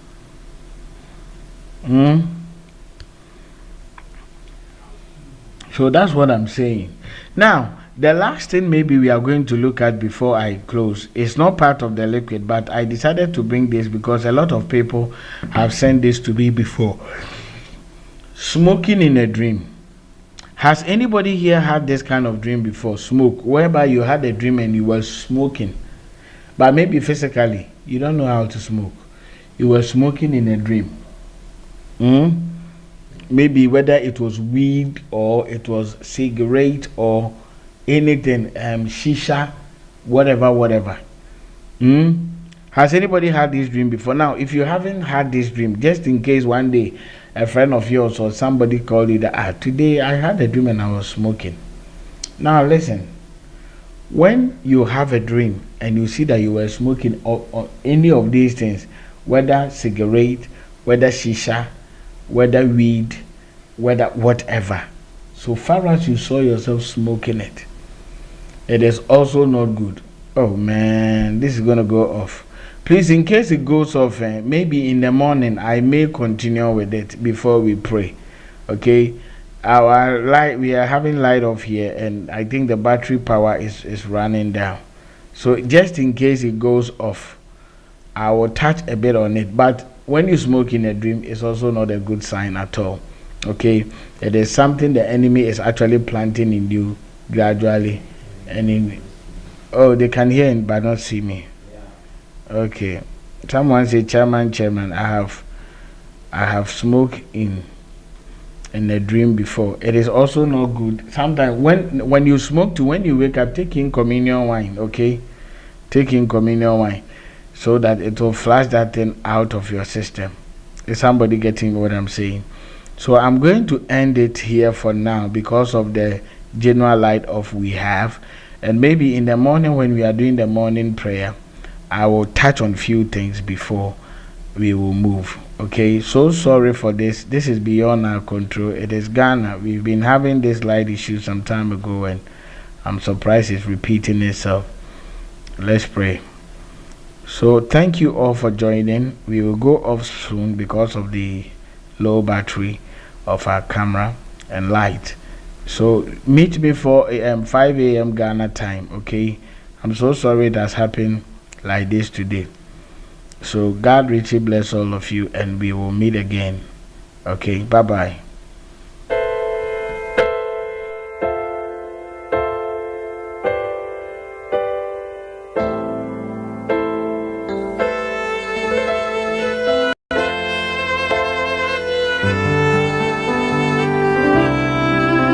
So that's what I'm saying. Now, the last thing maybe we are going to look at before I close is not part of the liquid, but I decided to bring this because a lot of people have sent this to me before. Smoking in a dream. Has anybody here had this kind of dream before? Smoke, whereby you had a dream and you were smoking, but maybe physically you don't know how to smoke. You were smoking in a dream. Maybe whether it was weed or it was cigarette or anything, shisha, whatever. Has anybody had this dream before? Now, if you haven't had this dream, just in case one day a friend of yours or somebody called you that, today I had a dream and I was smoking. Now listen, when you have a dream and you see that you were smoking or any of these things, whether cigarette, whether shisha, whether weed, whether whatever, so far as you saw yourself smoking it, it is also not good. Oh man, this is gonna go off. Please, in case it goes off, maybe in the morning I may continue with it before we pray. Okay, our light, we are having light off here, and I think the battery power is running down. So just in case it goes off, I will touch a bit on it. But when you smoke in a dream, it's also not a good sign at all. Okay, it is something the enemy is actually planting in you gradually. And in, oh, they can hear it but not see me. Okay, someone say chairman, I have smoked in a dream before. It is also not good. Sometimes when you smoke, when you wake up, take in communion wine. Okay, take in communion wine so that it will flush that thing out of your system. Is somebody getting what I'm saying? So I'm going to end it here for now because of the general light off we have, and maybe in the morning when we are doing the morning prayer, I will touch on few things before we will move. Okay, so sorry for this. This is beyond our control. It is Ghana. We've been having this light issue some time ago, and I'm surprised it's repeating itself. Let's pray. So thank you all for joining. We will go off soon because of the low battery of our camera and light. So meet me 4 a.m. 5 a.m. Ghana time. Okay, I'm so sorry that's happened like this today. So God richly bless all of you, and we will meet again. Okay, bye-bye.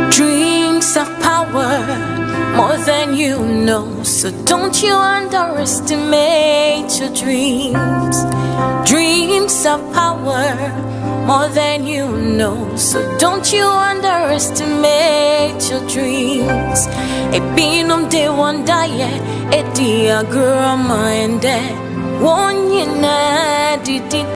Dreams of power, more than you know. So don't you underestimate your dreams. Dreams of power, more than you know. So don't you underestimate your dreams. A binum de one day, a diagram and one yina did